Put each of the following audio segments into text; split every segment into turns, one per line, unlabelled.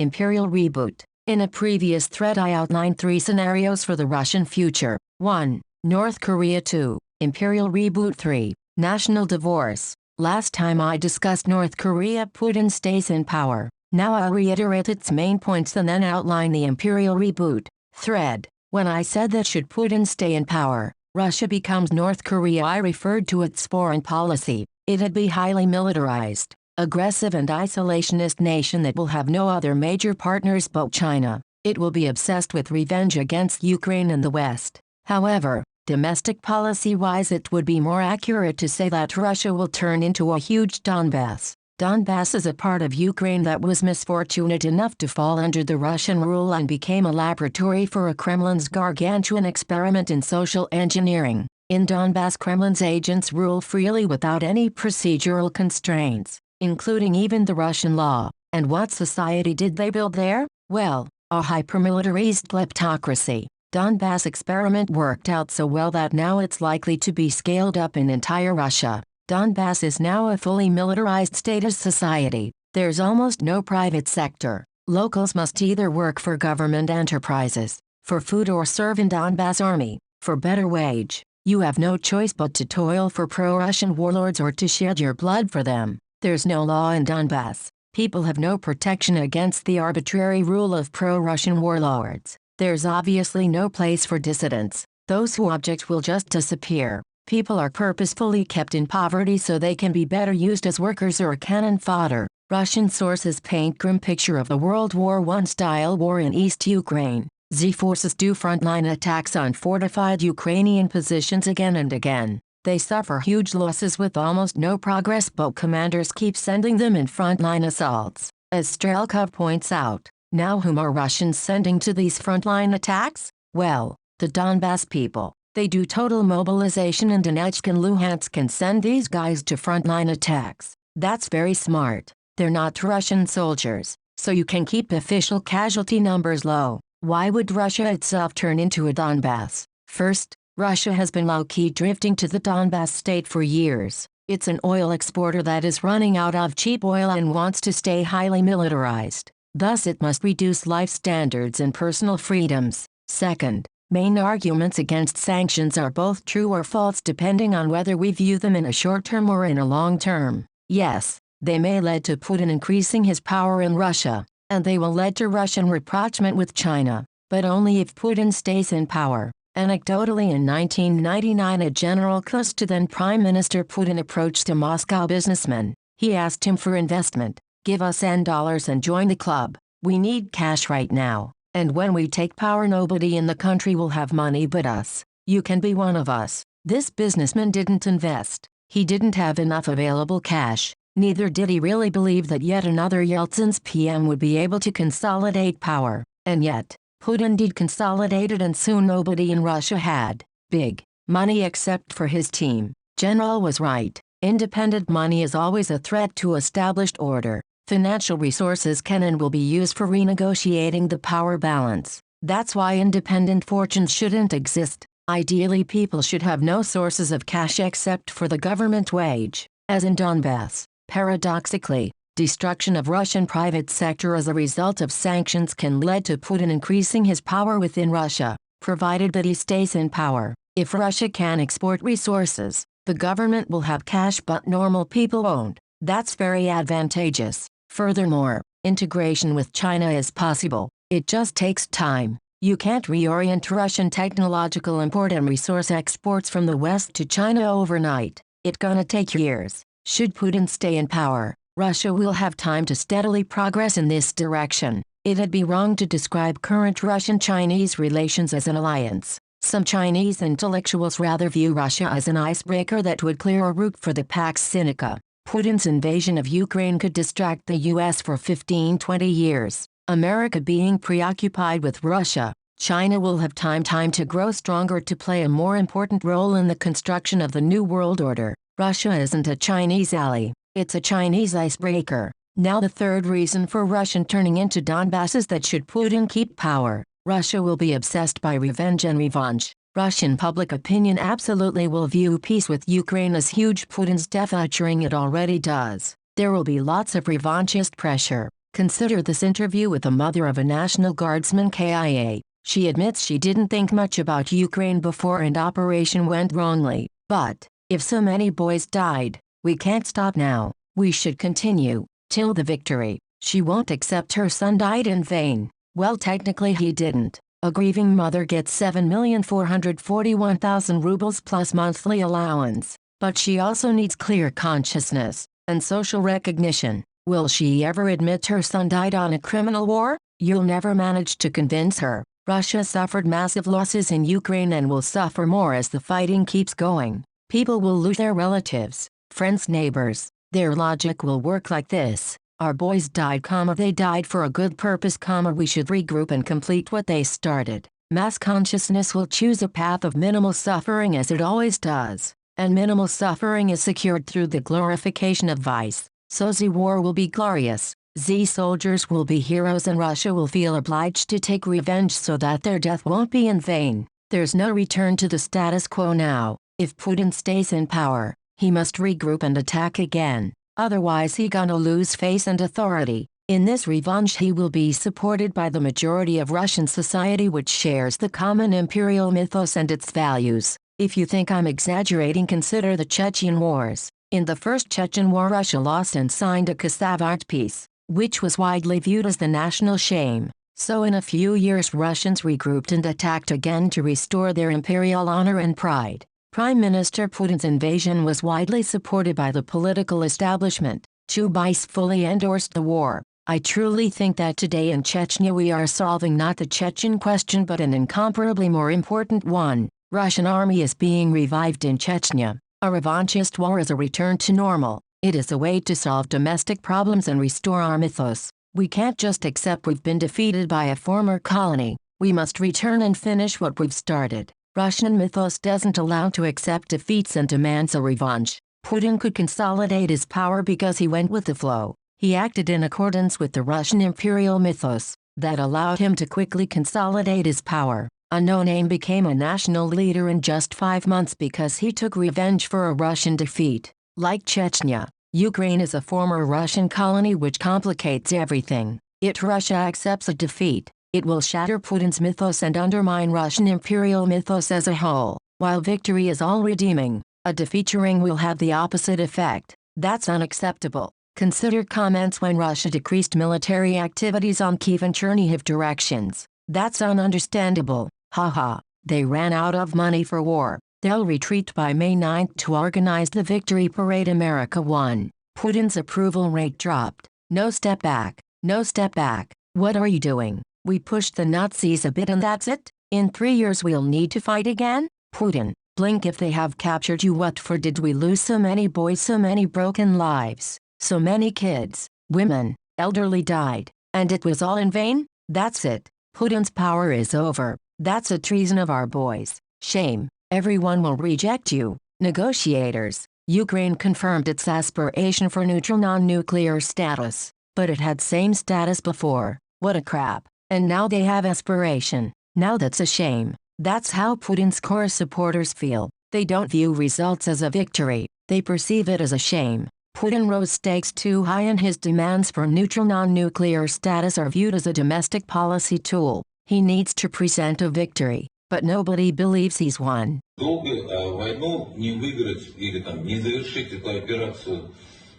Imperial Reboot. In a previous thread I outlined 3 scenarios for the Russian future. 1. North Korea. 2. Imperial Reboot. 3. National divorce. Last time I discussed North Korea, Putin stays in power. Now I'll reiterate its main points and then outline the Imperial Reboot thread. When I said that should Putin stay in power, Russia becomes North Korea, I referred to its foreign policy. It'd be highly militarized, aggressive and isolationist nation that will have no other major partners but China. It will be obsessed with revenge against Ukraine and the West. However, domestic policy-wise it would be more accurate to say that Russia will turn into a huge Donbass. Donbass is a part of Ukraine that was misfortunate enough to fall under the Russian rule and became a laboratory for a Kremlin's gargantuan experiment in social engineering. In Donbass, Kremlin's agents rule freely without any procedural constraints, including even the Russian law. And what society did they build there? Well, a hypermilitarized kleptocracy. Donbass experiment worked out so well that now it's likely to be scaled up in entire Russia. Donbass is now a fully militarized statist society. There's almost no private sector. Locals must either work for government enterprises, for food, or serve in Donbass army, for better wage. You have no choice but to toil for pro-Russian warlords or to shed your blood for them. There's no law in Donbass. People have no protection against the arbitrary rule of pro-Russian warlords. There's obviously no place for dissidents. Those who object will just disappear. People are purposefully kept in poverty so they can be better used as workers or cannon fodder. Russian sources paint grim picture of a World War I-style war in East Ukraine. Z forces do frontline attacks on fortified Ukrainian positions again and again. They suffer huge losses with almost no progress, but commanders keep sending them in frontline assaults. As Strelkov points out, now whom are Russians sending to these frontline attacks? Well, the Donbass people. They do total mobilization in Donetsk and Luhansk and send these guys to frontline attacks. That's very smart. They're not Russian soldiers, so you can keep official casualty numbers low. Why would Russia itself turn into a Donbass? First, Russia has been low-key drifting to the Donbass state for years. It's an oil exporter that is running out of cheap oil and wants to stay highly militarized. Thus it must reduce life standards and personal freedoms. Second, main arguments against sanctions are both true or false depending on whether we view them in a short term or in a long term. Yes, they may lead to Putin increasing his power in Russia, and they will lead to Russian rapprochement with China, but only if Putin stays in power. Anecdotally, in 1999 a general close to then Prime Minister Putin approached a Moscow businessman. He asked him for investment. Give us $10 and join the club. We need cash right now. And when we take power nobody in the country will have money but us. You can be one of us. This businessman didn't invest. He didn't have enough available cash. Neither did he really believe that yet another Yeltsin's PM would be able to consolidate power. And yet, Putin did consolidated and soon nobody in Russia had big money except for his team. General was right. Independent money is always a threat to established order. Financial resources can and will be used for renegotiating the power balance. That's why independent fortunes shouldn't exist. Ideally, people should have no sources of cash except for the government wage, as in Donbass. Paradoxically, destruction of Russian private sector as a result of sanctions can lead to Putin increasing his power within Russia, provided that he stays in power. If Russia can export resources, the government will have cash but normal people won't. That's very advantageous. Furthermore, integration with China is possible. It just takes time. You can't reorient Russian technological import and resource exports from the West to China overnight. It's gonna take years. Should Putin stay in power, Russia will have time to steadily progress in this direction. It'd be wrong to describe current Russian-Chinese relations as an alliance. Some Chinese intellectuals rather view Russia as an icebreaker that would clear a route for the Pax Sinica. Putin's invasion of Ukraine could distract the US for 15-20 years. America being preoccupied with Russia, China will have time to grow stronger to play a more important role in the construction of the New World Order. Russia isn't a Chinese ally, it's a Chinese icebreaker. Now the third reason for Russian turning into Donbass is that should Putin keep power, Russia will be obsessed by revenge and revanche. Russian public opinion absolutely will view peace with Ukraine as huge. Putin's death ushering it already does. There will be lots of revanchist pressure. Consider this interview with the mother of a National Guardsman KIA. She admits she didn't think much about Ukraine before and operation went wrongly. But, if so many boys died, we can't stop now. We should continue, till the victory. She won't accept her son died in vain. Well, technically he didn't. A grieving mother gets 7,441,000 rubles plus monthly allowance. But she also needs clear consciousness and social recognition. Will she ever admit her son died on a criminal war? You'll never manage to convince her. Russia suffered massive losses in Ukraine and will suffer more as the fighting keeps going. People will lose their relatives, friends, neighbors. Their logic will work like this. Our boys died, they died for a good purpose, we should regroup and complete what they started. Mass consciousness will choose a path of minimal suffering as it always does. And minimal suffering is secured through the glorification of vice. So the war will be glorious. The soldiers will be heroes and Russia will feel obliged to take revenge so that their death won't be in vain. There's no return to the status quo now. If Putin stays in power, he must regroup and attack again. Otherwise he gonna lose face and authority. In this revenge he will be supported by the majority of Russian society which shares the common imperial mythos and its values. If you think I'm exaggerating, consider the Chechen Wars. In the First Chechen War Russia lost and signed a Kosovo art peace, which was widely viewed as the national shame. So in a few years Russians regrouped and attacked again to restore their imperial honor and pride. Prime Minister Putin's invasion was widely supported by the political establishment. Chubais fully endorsed the war. I truly think that today in Chechnya we are solving not the Chechen question but an incomparably more important one. Russian army is being revived in Chechnya. A revanchist war is a return to normal. It is a way to solve domestic problems and restore our mythos. We can't just accept we've been defeated by a former colony. We must return and finish what we've started. Russian mythos doesn't allow to accept defeats and demands a revanche. Putin could consolidate his power because he went with the flow. He acted in accordance with the Russian imperial mythos. That allowed him to quickly consolidate his power. A no-name became a national leader in just 5 months because he took revenge for a Russian defeat. Like Chechnya, Ukraine is a former Russian colony which complicates everything. If Russia accepts a defeat, it will shatter Putin's mythos and undermine Russian imperial mythos as a whole. While victory is all-redeeming, a defeaturing will have the opposite effect. That's unacceptable. Consider comments when Russia decreased military activities on Kiev and Chernihiv directions. That's ununderstandable. Haha, they ran out of money for war. They'll retreat by May 9 to organize the victory parade America won. Putin's approval rate dropped. No step back. No step back. What are you doing? We pushed the Nazis a bit and that's it? In 3 years we'll need to fight again? Putin, blink if they have captured you. What for did we lose so many boys, so many broken lives? So many kids, women, elderly died. And it was all in vain? That's it. Putin's power is over. That's a treason of our boys. Shame. Everyone will reject you. Negotiators. Ukraine confirmed its aspiration for neutral non-nuclear status. But it had same status before. What a crap. And now they have aspiration. Now that's a shame. That's how Putin's core supporters feel. They don't view results as a victory. They perceive it as a shame. Putin rose stakes too high and his demands for neutral non-nuclear status are viewed as a domestic policy tool. He needs to present a victory, but nobody believes he's won.
Долго войну не выиграть или там не завершить эту операцию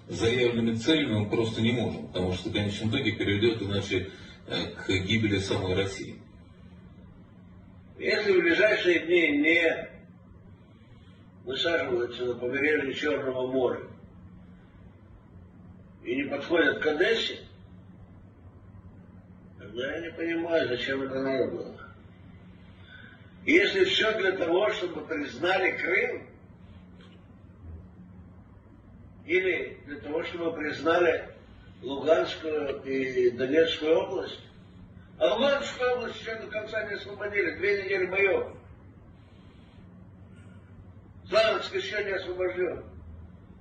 заявленными целями мы просто не можем, потому что в конечном итоге приведет иначе к гибели самой России.
Если в ближайшие дни не высаживаются на побережье Черного моря и не подходят к Одессе, тогда я не понимаю, зачем это надо было. Если все для того, чтобы признали Крым, или для того, чтобы признали Луганскую и Донецкую область, а Луганскую область еще до конца не освободили, 2 недели боев. Славянск еще не освобожден.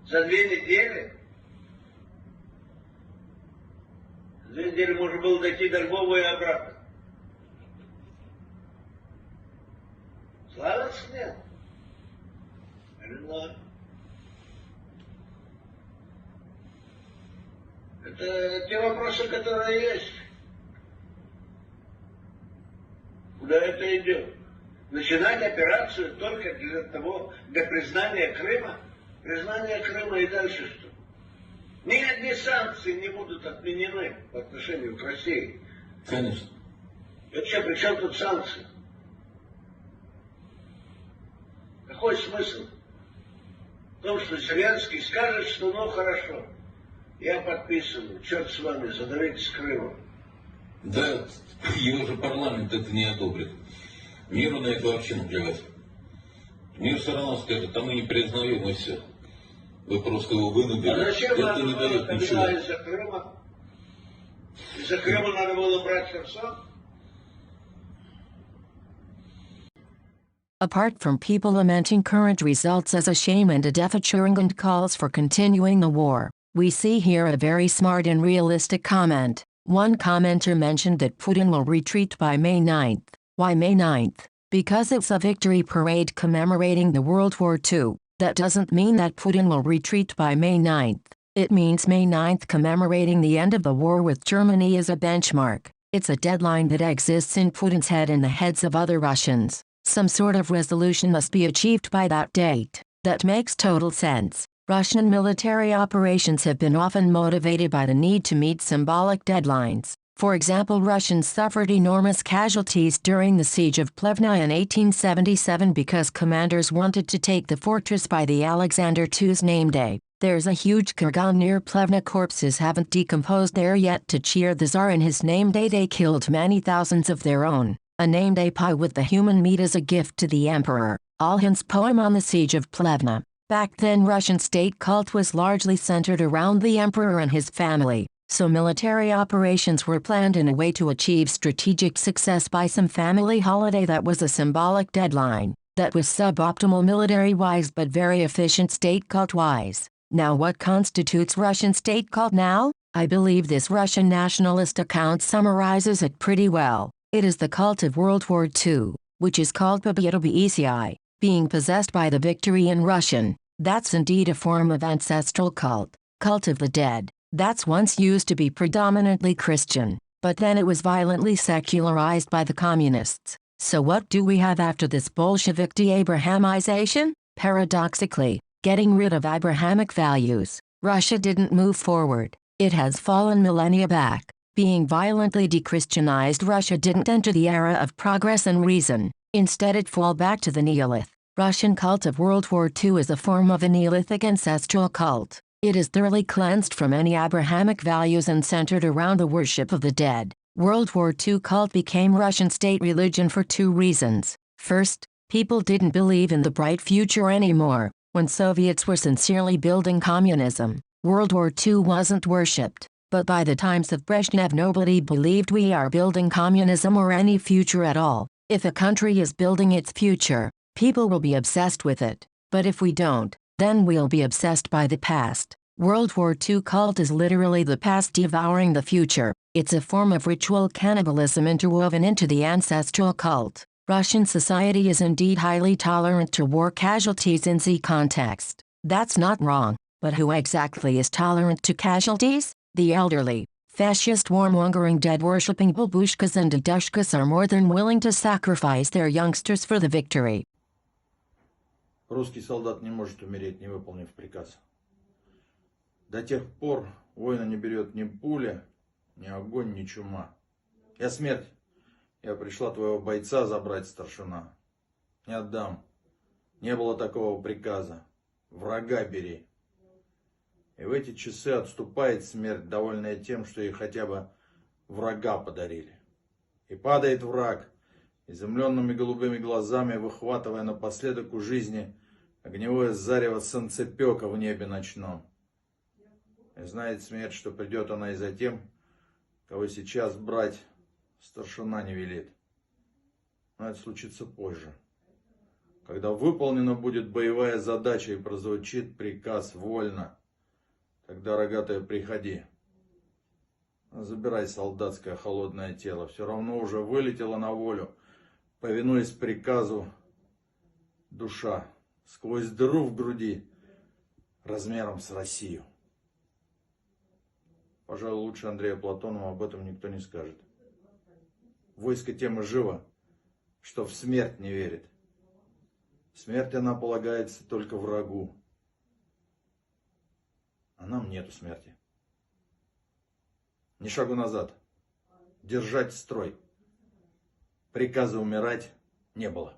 За 2 недели? 2 недели можно было дойти до Львова и обратно. Славянск нет. I don't know. Это те вопросы, которые есть. Куда это идет? Начинать операцию только для признания Крыма? Признание Крыма и дальше что? Ни одни санкции не будут отменены по отношению к России.
Конечно.
Вообще, при чем тут санкции? Какой смысл? В том, что Зеленский скажет, что ну хорошо, я подписываю, черт с вами, задавите с Крымом.
Да, его же парламент это не одобрит. Миру на это вообще наплевать. Мир все равно скажет, а мы не признаем, и все. Вы просто его вынудили.
А зачем
это
надо
не
было
дает
тогда
ничего.
из-за Крыма? Из-за Крыма надо было брать Херсон?
Apart from people lamenting current results as a shame and a defaturing and calls for continuing the war, we see here a very smart and realistic comment. One commenter mentioned that Putin will retreat by May 9th. Why May 9th? Because it's a victory parade commemorating the World War II. That doesn't mean that Putin will retreat by May 9th. It means May 9th commemorating the end of the war with Germany is a benchmark. It's a deadline that exists in Putin's head and the heads of other Russians. Some sort of resolution must be achieved by that date. That makes total sense. Russian military operations have been often motivated by the need to meet symbolic deadlines. For example, Russians suffered enormous casualties during the siege of Plevna in 1877 because commanders wanted to take the fortress by the Alexander II's name day. There's a huge kurgan near Plevna. Corpses haven't decomposed there yet to cheer the Tsar in his name day. They killed many thousands of their own. A name day pie with the human meat as a gift to the emperor. Alhin's poem on the siege of Plevna. Back then, Russian state cult was largely centered around the emperor and his family, so military operations were planned in a way to achieve strategic success by some family holiday that was a symbolic deadline. That was suboptimal military-wise but very efficient state cult-wise. Now what constitutes Russian state cult now? I believe this Russian nationalist account summarizes it pretty well. It is the cult of World War II, which is called Победа, being possessed by the victory in Russian. That's indeed a form of ancestral cult. Cult of the dead. That's once used to be predominantly Christian, but then it was violently secularized by the communists. So what do we have after this Bolshevik de-Abrahamization? Paradoxically, getting rid of Abrahamic values. Russia didn't move forward. It has fallen millennia back. Being violently de-Christianized, Russia didn't enter the era of progress and reason. Instead it fell back to the Neolith. Russian cult of World War II is a form of a Neolithic ancestral cult. It is thoroughly cleansed from any Abrahamic values and centered around the worship of the dead. World War II cult became Russian state religion for two reasons. First, people didn't believe in the bright future anymore. When Soviets were sincerely building communism, World War II wasn't worshipped. But by the times of Brezhnev, nobody believed we are building communism or any future at all. If a country is building its future, people will be obsessed with it. But if we don't, then we'll be obsessed by the past. World War II cult is literally the past devouring the future. It's a form of ritual cannibalism interwoven into the ancestral cult. Russian society is indeed highly tolerant to war casualties in the context. That's not wrong. But who exactly is tolerant to casualties? The elderly. Fascist warmongering dead-worshipping babushkas and dedushkas are more than willing to sacrifice their youngsters for the victory.
Русский солдат не может умереть, не выполнив приказ. До тех пор воина не берет ни пуля, ни огонь, ни чума. Я смерть. Я пришла твоего бойца забрать, старшина. Не отдам. Не было такого приказа. Врага бери. И в эти часы отступает смерть, довольная тем, что ей хотя бы врага подарили. И падает враг, изумленными голубыми глазами, выхватывая напоследок у жизни огневое зарево солнцепека в небе ночном. И знает смерть, что придет она и за тем, кого сейчас брать старшина не велит. Но это случится позже, когда выполнена будет боевая задача и прозвучит приказ «Вольно». Тогда, рогатая, приходи. Забирай солдатское холодное тело. Все равно уже вылетела на волю, повинуясь приказу, душа сквозь дыру в груди размером с Россию. Пожалуй, лучше Андрея Платонова об этом никто не скажет. Войско тем и живо, что в смерть не верит. Смерть она полагается только врагу. А нам нету смерти. Ни шагу назад. Держать строй. Приказа умирать не было.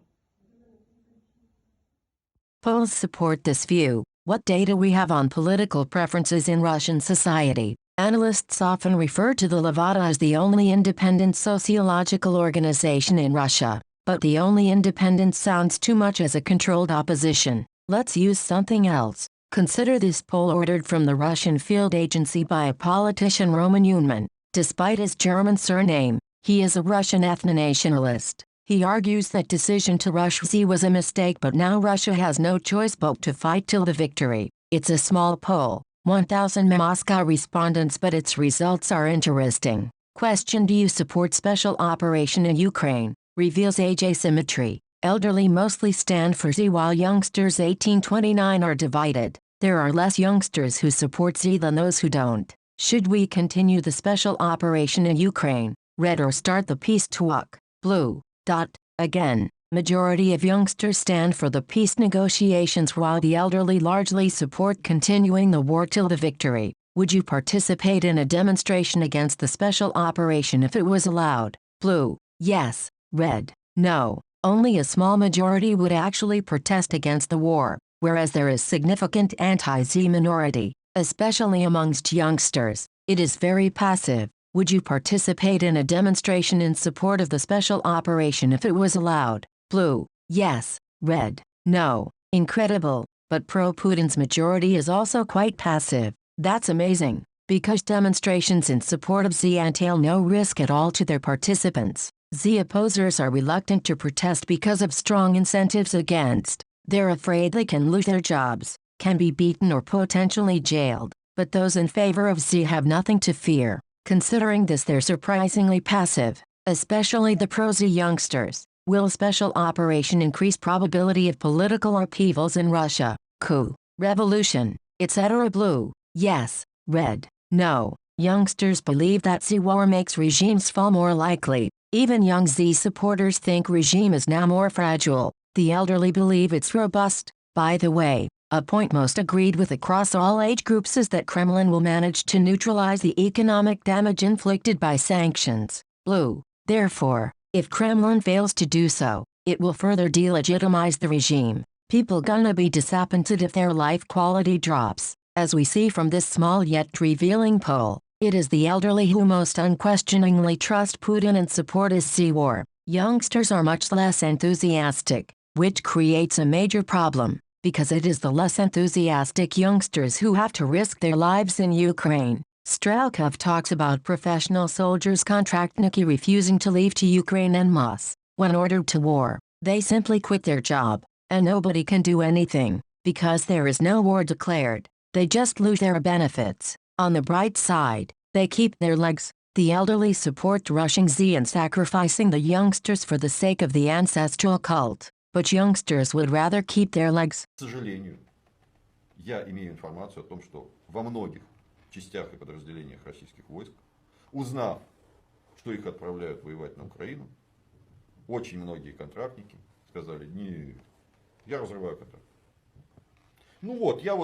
Polls support this view. What data we have on political preferences in Russian society? Analysts often refer to the Levada as the only independent sociological organization in Russia. But the only independent sounds too much as a controlled opposition. Let's use something else. Consider this poll ordered from the Russian field agency by a politician Roman Unman. Despite his German surname, he is a Russian ethno-nationalist. He argues that decision to rush Z was a mistake, but now Russia has no choice but to fight till the victory. It's a small poll, 1,000 Moscow respondents, but its results are interesting. Question: do you support special operation in Ukraine? Reveals age asymmetry. Elderly mostly stand for Z while youngsters 18-29 are divided. There are less youngsters who support Z than those who don't. Should we continue the special operation in Ukraine? Red or start the peace talk? Blue. Again, majority of youngsters stand for the peace negotiations while the elderly largely support continuing the war till the victory. Would you participate in a demonstration against the special operation if it was allowed? Blue. Yes. Red. No. Only a small majority would actually protest against the war, whereas there is significant anti-Z minority, especially amongst youngsters. It is very passive. Would you participate in a demonstration in support of the special operation if it was allowed? Blue. Yes. Red. No. Incredible. But pro-Putin's majority is also quite passive. That's amazing, because demonstrations in support of Z entail no risk at all to their participants. Z opposers are reluctant to protest because of strong incentives against. They're afraid they can lose their jobs, can be beaten or potentially jailed. But those in favor of Z have nothing to fear. Considering this, they're surprisingly passive, especially the pro-Z youngsters. Will special operation increase probability of political upheavals in Russia, coup, revolution, etc.? Blue. Yes. Red. No. Youngsters believe that Z war makes regimes fall more likely. Even young Z supporters think regime is now more fragile. The elderly believe it's robust. By the way, a point most agreed with across all age groups is that Kremlin will manage to neutralize the economic damage inflicted by sanctions. Blue. Therefore, if Kremlin fails to do so, it will further delegitimize the regime. People gonna be disappointed if their life quality drops. As we see from this small yet revealing poll, it is the elderly who most unquestioningly trust Putin and support his Z war. Youngsters are much less enthusiastic, which creates a major problem, because it is the less enthusiastic youngsters who have to risk their lives in Ukraine. Strelkov talks about professional soldiers contractniki refusing to leave to Ukraine en masse. When ordered to war, they simply quit their job, and nobody can do anything, because there is no war declared. They just lose their benefits. On the bright side, they keep their legs. The elderly support rushing Z and sacrificing the youngsters for the sake of the ancestral cult. But youngsters would rather keep their legs.
К сожалению, я имею информацию о том, что во многих частях и подразделениях российских войск, узнав, что их отправляют воевать на Украину, очень многие контрактники сказали: не, я разрываю контракт. Ну вот, я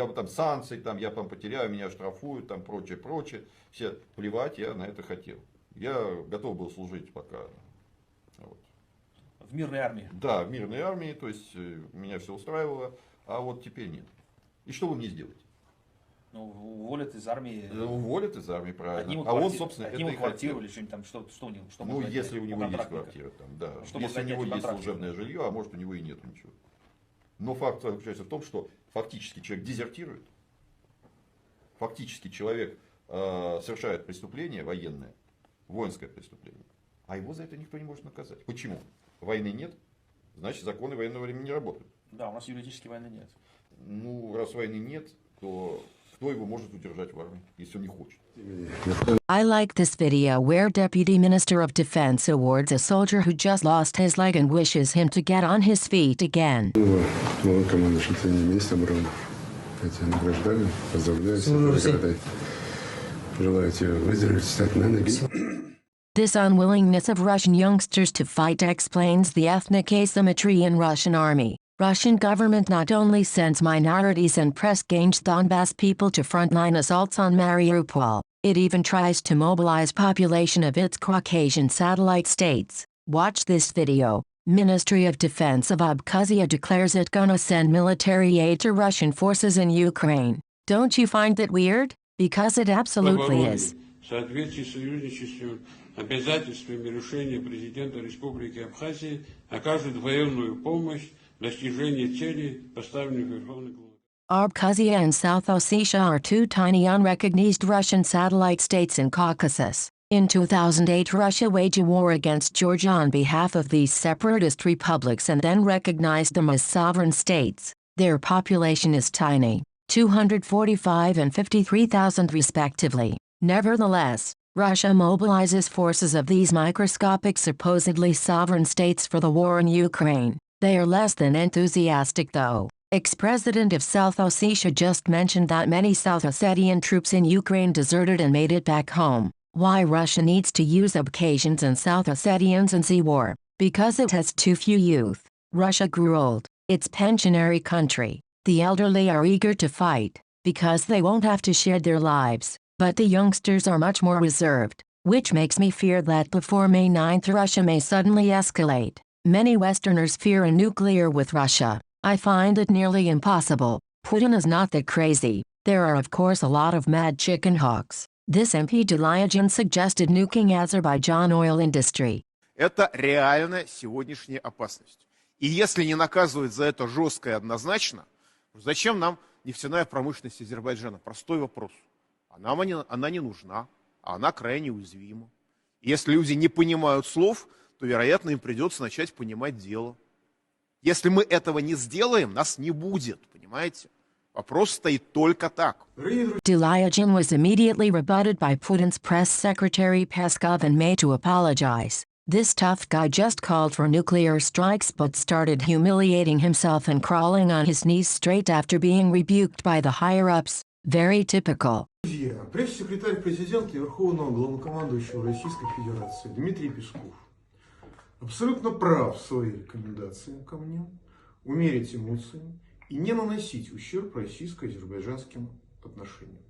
там санкции, там, я там потеряю, меня штрафуют, там прочее. Все, плевать я на это хотел. Я готов был служить пока. Вот.
В мирной армии? Да,
в мирной армии, то есть меня все устраивало, а вот теперь нет. И что вы мне сделаете?
Ну, уволят из армии.
Уволят из армии, правильно.
Он, собственно, это и квартиру или что-нибудь там, что у него? Что
ну, если у него есть квартира, там, да. Если у него есть служебное жилье, а может у него и нет ничего. Но факт заключается в том, что фактически человек дезертирует, фактически человек совершает преступление военное, воинское преступление, а его за это никто не может наказать. Почему? Войны нет, значит законы военного времени не работают.
Да, у нас юридически войны нет.
Ну, раз войны нет, то кто его может удержать в армии, если он не хочет?
I like this video where Deputy Minister of Defense awards a soldier who just lost his leg and wishes him to get on his feet again.
Новый командующий министр обороны. Эти награждали, поздравляю всех.
This unwillingness of Russian youngsters to fight explains the ethnic asymmetry in Russian army. Russian government not only sends minorities and press-ganged Donbass people to frontline assaults on Mariupol, it even tries to mobilize population of its Caucasian satellite states. Watch this video. Ministry of Defense of Abkhazia declares it gonna send military aid to Russian forces in Ukraine. Don't you find that weird? Because it absolutely is.
В соответствии с союзническими обязательствами решения президента Республики Абхазии оказывает военную помощь в достижении целей, поставленных Верховным главой.
Abkhazia and South Ossetia are two tiny unrecognized Russian satellite states in Caucasus. In 2008, Russia waged a war against Georgia on behalf of these separatist republics and then recognized them as sovereign states. Their population is tiny, 245 and 53,000 respectively. Nevertheless, Russia mobilizes forces of these microscopic supposedly sovereign states for the war in Ukraine. They are less than enthusiastic though. Ex-president of South Ossetia just mentioned that many South Ossetian troops in Ukraine deserted and made it back home. Why Russia needs to use Abkhazians and South Ossetians in the war? Because it has too few youth. Russia grew old. It's pensionary country. The elderly are eager to fight, because they won't have to shed their lives. But the youngsters are much more reserved, which makes me fear that before May 9th Russia may suddenly escalate. Many Westerners fear a nuclear with Russia. I find it nearly impossible. Putin is not that crazy. There are of course a lot of mad chicken hawks. This MP D.Education suggested nuking Azerbaijan oil industry.
Это реальная сегодняшняя опасность. И если не наказывать за это жестко и однозначно, зачем нам нефтяная промышленность Азербайджана? Простой вопрос. Она не нужна, а она крайне уязвима. Если люди не понимают слов, то, вероятно, им придется начать понимать дело. Если мы этого не сделаем, нас не будет, понимаете? Вопрос стоит только так.
D.Education was immediately rebutted by Putin's press secretary Peskov and made to apologize. This tough guy just called for nuclear strikes but started humiliating himself and crawling on his knees straight after being rebuked by the higher-ups. Very typical.
Пресс-секретарь президента и Верховного главнокомандующего Российской Федерации Дмитрий Песков абсолютно прав в своей рекомендации ко мне умерить эмоции и не наносить ущерб российско-азербайджанским отношениям.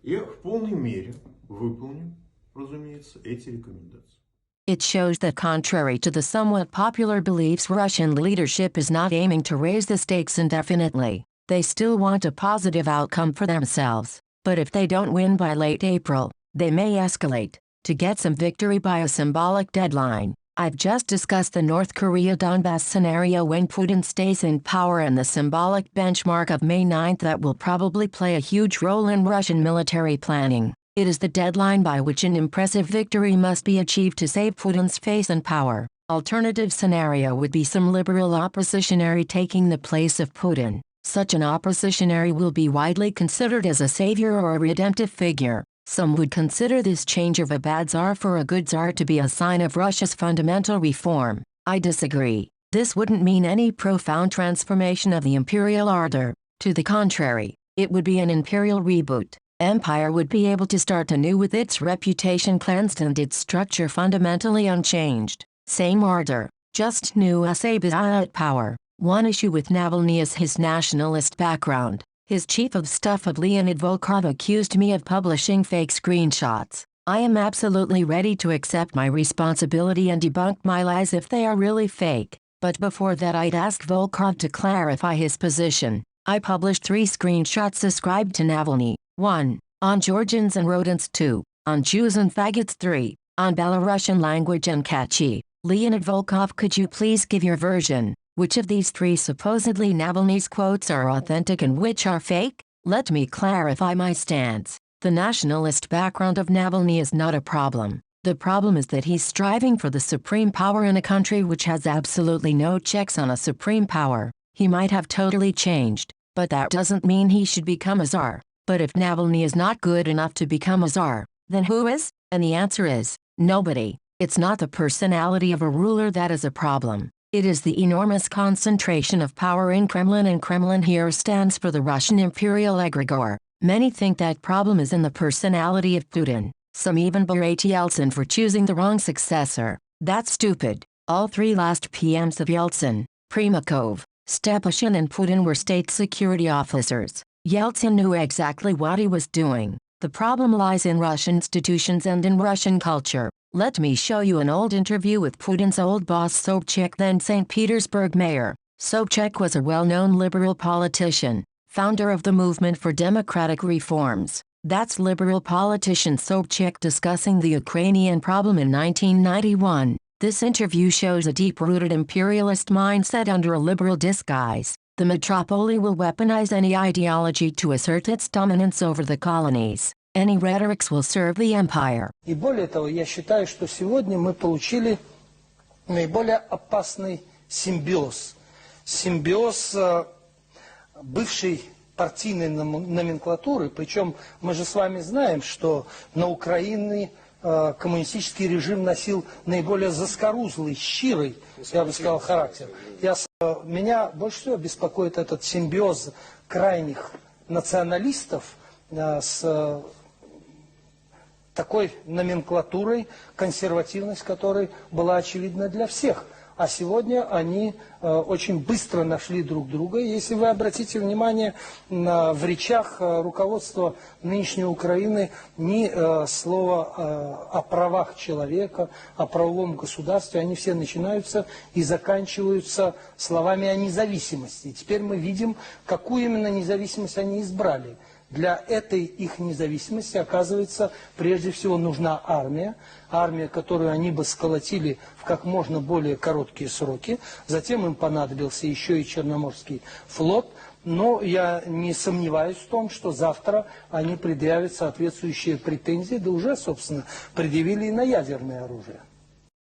Я в полной мере выполню, разумеется, эти рекомендации.
It shows that contrary to the somewhat popular beliefs, Russian leadership is not aiming to raise the stakes indefinitely. They still want a positive outcome for themselves. But if they don't win by late April, they may escalate to get some victory by a symbolic deadline. I've just discussed the North Korea Donbass scenario when Putin stays in power and the symbolic benchmark of May 9th that will probably play a huge role in Russian military planning. It is the deadline by which an impressive victory must be achieved to save Putin's face and power. Alternative scenario would be some liberal oppositionary taking the place of Putin. Such an oppositionary will be widely considered as a savior or a redemptive figure. Some would consider this change of a bad czar for a good czar to be a sign of Russia's fundamental reform. I disagree. This wouldn't mean any profound transformation of the imperial order. To the contrary, it would be an imperial reboot. Empire would be able to start anew with its reputation cleansed and its structure fundamentally unchanged. Same order, just new at power. One issue with Navalny is his nationalist background. His chief of staff of Leonid Volkov accused me of publishing fake screenshots. I am absolutely ready to accept my responsibility and debunk my lies if they are really fake. But before that I'd ask Volkov to clarify his position. I published 3 screenshots ascribed to Navalny. 1. On Georgians and rodents. 2. On Jews and faggots. 3. On Belarusian language and Kachi. Leonid Volkov, could you please give your version? Which of these 3 supposedly Navalny's quotes are authentic and which are fake? Let me clarify my stance. The nationalist background of Navalny is not a problem. The problem is that he's striving for the supreme power in a country which has absolutely no checks on a supreme power. He might have totally changed, but that doesn't mean he should become a czar. But if Navalny is not good enough to become a czar, then who is? And the answer is, nobody. It's not the personality of a ruler that is a problem. It is the enormous concentration of power in Kremlin, and Kremlin here stands for the Russian imperial egregore. Many think that problem is in the personality of Putin. Some even berate Yeltsin for choosing the wrong successor. That's stupid. All three last PMs of Yeltsin, Primakov, Stepashin and Putin were state security officers. Yeltsin knew exactly what he was doing. The problem lies in Russian institutions and in Russian culture. Let me show you an old interview with Putin's old boss Sobchak, then St. Petersburg mayor. Sobchak was a well-known liberal politician, founder of the Movement for Democratic Reforms. That's liberal politician Sobchak discussing the Ukrainian problem in 1991. This interview shows a deep-rooted imperialist mindset under a liberal disguise. The metropoly will weaponize any ideology to assert its dominance over the colonies. Any rhetorics will serve the empire.
И более того, я считаю, что сегодня мы получили наиболее опасный симбиоз. Симбиоз бывшей партийной номенклатуры, причем мы же с вами знаем, что на Украине коммунистический режим носил наиболее заскорузлый, щирый, я бы сказал, характер. Меня больше всего беспокоит этот симбиоз крайних националистов с такой номенклатурой, консервативность которой была очевидна для всех. А сегодня они очень быстро нашли друг друга. Если вы обратите внимание, в речах руководства нынешней Украины ни слова о правах человека, о правовом государстве, они все начинаются и заканчиваются словами о независимости. И теперь мы видим, какую именно независимость они избрали. Для этой их независимости, оказывается, прежде всего нужна армия. Армия, которую они бы сколотили в как можно более короткие сроки. Затем им понадобился еще и Черноморский флот. Но я не сомневаюсь в том, что завтра они предъявят соответствующие претензии, да уже, собственно, предъявили и на ядерное оружие.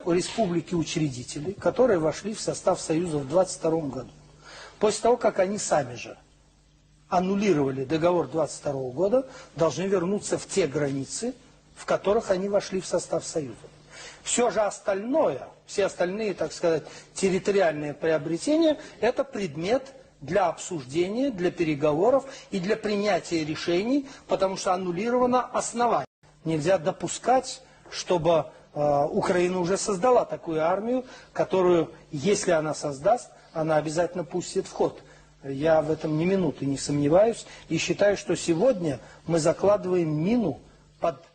Республики-учредители, которые вошли в состав Союза в 1922 году, после того, как они сами же аннулировали договор 1922 года, должны вернуться в те границы, в которых они вошли в состав Союза. Все же остальное, все остальные, так сказать, территориальные приобретения, это предмет для обсуждения, для переговоров и для принятия решений, потому что аннулировано основание. Нельзя допускать, чтобы Украина уже создала такую армию, которую, если она создаст, она обязательно пустит в ход. Я в этом ни минуты не сомневаюсь и считаю, что сегодня мы закладываем мину под...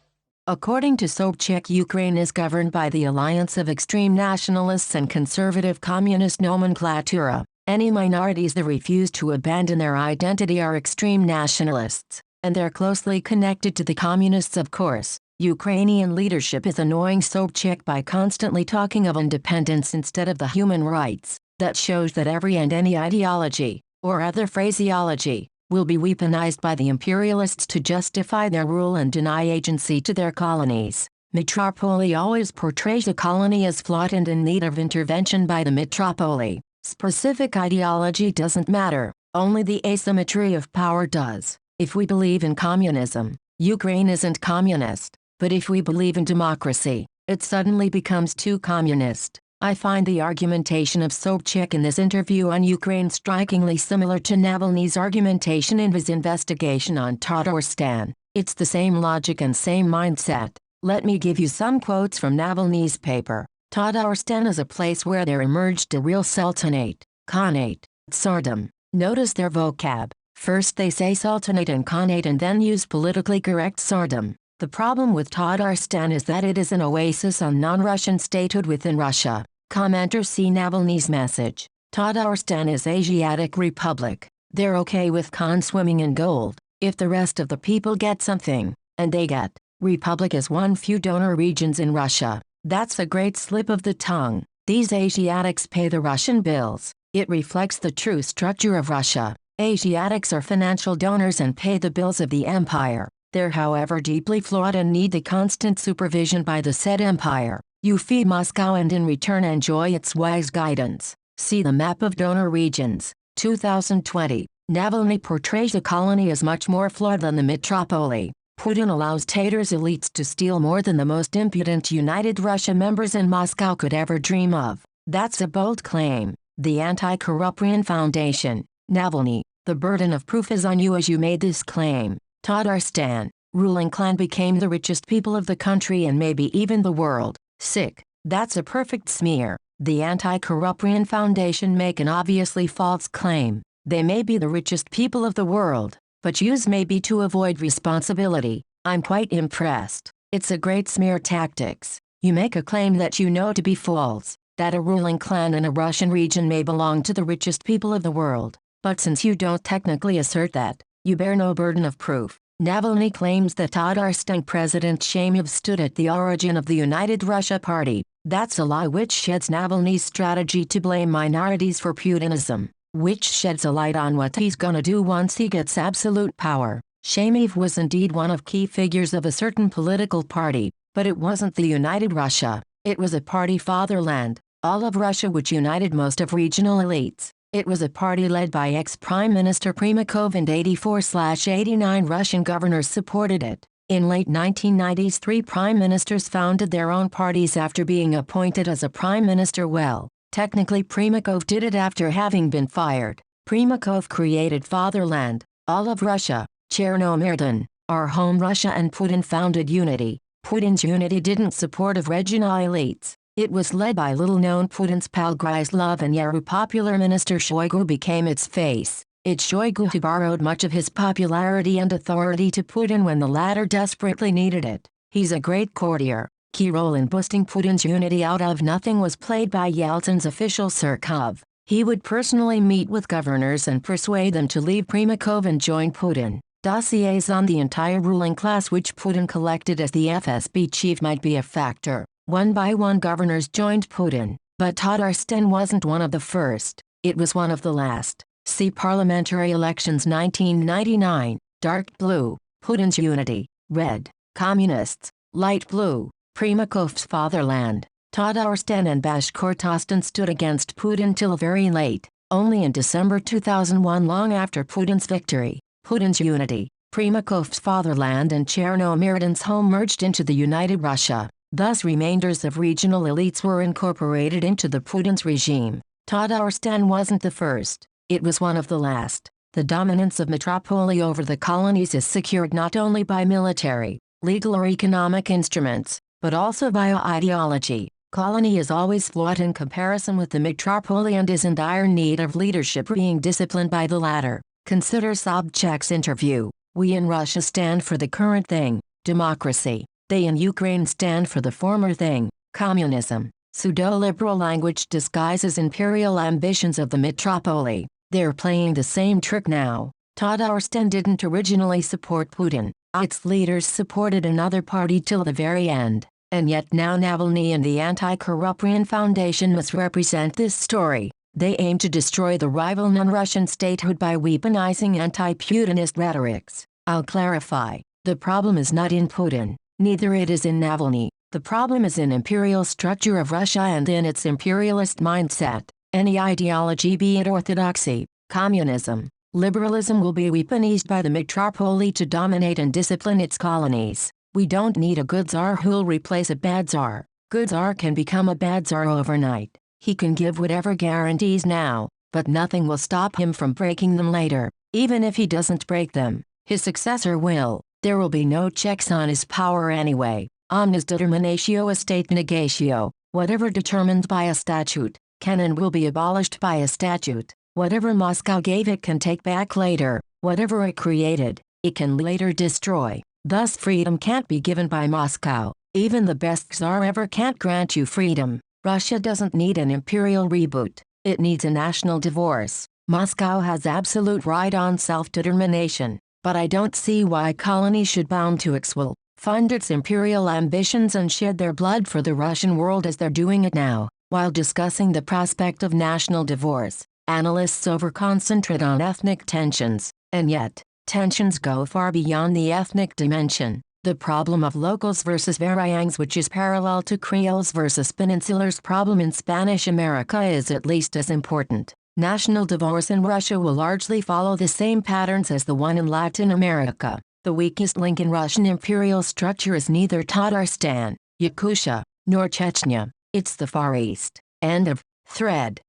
According to Sobchak, Ukraine is governed by the alliance of extreme nationalists and conservative communist nomenclatura. Any minorities that refuse to abandon their identity are extreme nationalists, and they're closely connected to the communists, of course. Ukrainian leadership is annoying Sobchak by constantly talking of independence instead of the human rights. That shows that every and any ideology, or other phraseology, will be weaponized by the imperialists to justify their rule and deny agency to their colonies. Metropoly always portrays a colony as flawed and in need of intervention by the metropoly. Specific ideology doesn't matter, only the asymmetry of power does. If we believe in communism, Ukraine isn't communist, but if we believe in democracy, it suddenly becomes too communist. I find the argumentation of Sobchak in this interview on Ukraine strikingly similar to Navalny's argumentation in his investigation on Tatarstan. It's the same logic and same mindset. Let me give you some quotes from Navalny's paper. Tatarstan is a place where there emerged a real sultanate, khanate, tsardom. Notice their vocab. First they say sultanate and khanate and then use politically correct tsardom. The problem with Tatarstan is that it is an oasis on non-Russian statehood within Russia. Commenter see Navalny's message. Tatarstan is Asiatic Republic. They're okay with Khan swimming in gold, if the rest of the people get something, and they get. Republic is one few donor regions in Russia. That's a great slip of the tongue. These Asiatics pay the Russian bills. It reflects the true structure of Russia. Asiatics are financial donors and pay the bills of the empire. They're however deeply flawed and need the constant supervision by the said empire. You feed Moscow and in return enjoy its wise guidance. See the map of donor regions, 2020. Navalny portrays the colony as much more flawed than the metropoly. Putin allows Tatar's elites to steal more than the most impudent United Russia members in Moscow could ever dream of. That's a bold claim. The Anti-Corruption Foundation. Navalny, the burden of proof is on you as you made this claim. Tatarstan, ruling clan became the richest people of the country and maybe even the world. Sick. That's a perfect smear. The Anti-Corruption Foundation make an obviously false claim. They may be the richest people of the world, but use maybe to avoid responsibility. I'm quite impressed. It's a great smear tactics. You make a claim that you know to be false, that a ruling clan in a Russian region may belong to the richest people of the world. But since you don't technically assert that, you bear no burden of proof. Navalny claims that Tatarstan President Shameev stood at the origin of the United Russia Party. That's a lie which sheds Navalny's strategy to blame minorities for Putinism, which sheds a light on what he's gonna do once he gets absolute power. Shameev was indeed one of key figures of a certain political party, but it wasn't the United Russia. It was a party fatherland, all of Russia, which united most of regional elites. It was a party led by ex-Prime Minister Primakov, and 84/89 Russian governors supported it. In late 1990s, 3 prime ministers founded their own parties after being appointed as a prime minister. Well, technically Primakov did it after having been fired. Primakov created Fatherland, all of Russia, Chernomyrdin, our home Russia, and Putin founded Unity. Putin's Unity didn't support of regional elites. It was led by little-known Putin's pal Gryzlov, and Yaru popular minister Shoigu became its face. It's Shoigu who borrowed much of his popularity and authority to Putin when the latter desperately needed it. He's a great courtier. Key role in boosting Putin's Unity out of nothing was played by Yeltsin's official Surkov. He would personally meet with governors and persuade them to leave Primakov and join Putin. Dossiers on the entire ruling class which Putin collected as the FSB chief might be a factor. One by one governors joined Putin, but Tatarstan wasn't one of the first. It was one of the last. See Parliamentary Elections 1999, dark blue, Putin's Unity, red, Communists, light blue, Primakov's Fatherland. Tatarstan and Bashkortostan stood against Putin till very late. Only in December 2001, long after Putin's victory, Putin's Unity, Primakov's Fatherland and Chernomyrdin's home merged into the United Russia. Thus remainders of regional elites were incorporated into the Putin's regime. Tatarstan wasn't the first. It was one of the last. The dominance of metropole over the colonies is secured not only by military, legal or economic instruments, but also via ideology. Colony is always flawed in comparison with the metropole and is in dire need of leadership being disciplined by the latter. Consider Sobchak's interview. We in Russia stand for the current thing, democracy. They in Ukraine stand for the former thing, communism. Pseudo-liberal language disguises imperial ambitions of the metropole. They're playing the same trick now. Tatarstan didn't originally support Putin. Its leaders supported another party till the very end. And yet now Navalny and the Anti-Corruption Foundation misrepresent this story. They aim to destroy the rival non-Russian statehood by weaponizing anti-Putinist rhetorics. I'll clarify. The problem is not in Putin. Neither it is in Navalny. The problem is in imperial structure of Russia and in its imperialist mindset. Any ideology, be it orthodoxy, communism, liberalism, will be weaponized by the metropole to dominate and discipline its colonies. We don't need a good czar who'll replace a bad czar. Good czar can become a bad czar overnight. He can give whatever guarantees now, but nothing will stop him from breaking them later. Even if he doesn't break them, his successor will. There will be no checks on his power anyway. Omnis determinatio estate negatio. Whatever determined by a statute, can and will be abolished by a statute. Whatever Moscow gave it can take back later. Whatever it created, it can later destroy. Thus freedom can't be given by Moscow. Even the best czar ever can't grant you freedom. Russia doesn't need an imperial reboot. It needs a national divorce. Moscow has absolute right on self-determination, but I don't see why colonies should bound to its will, fund its imperial ambitions and shed their blood for the Russian world as they're doing it now. While discussing the prospect of national divorce, analysts over-concentrate on ethnic tensions, and yet, tensions go far beyond the ethnic dimension. The problem of locals versus Variangs, which is parallel to Creoles versus Peninsulars problem in Spanish America, is at least as important. National divorce in Russia will largely follow the same patterns as the one in Latin America. The weakest link in Russian imperial structure is neither Tatarstan, Yakutia, nor Chechnya. It's the Far East. End of thread.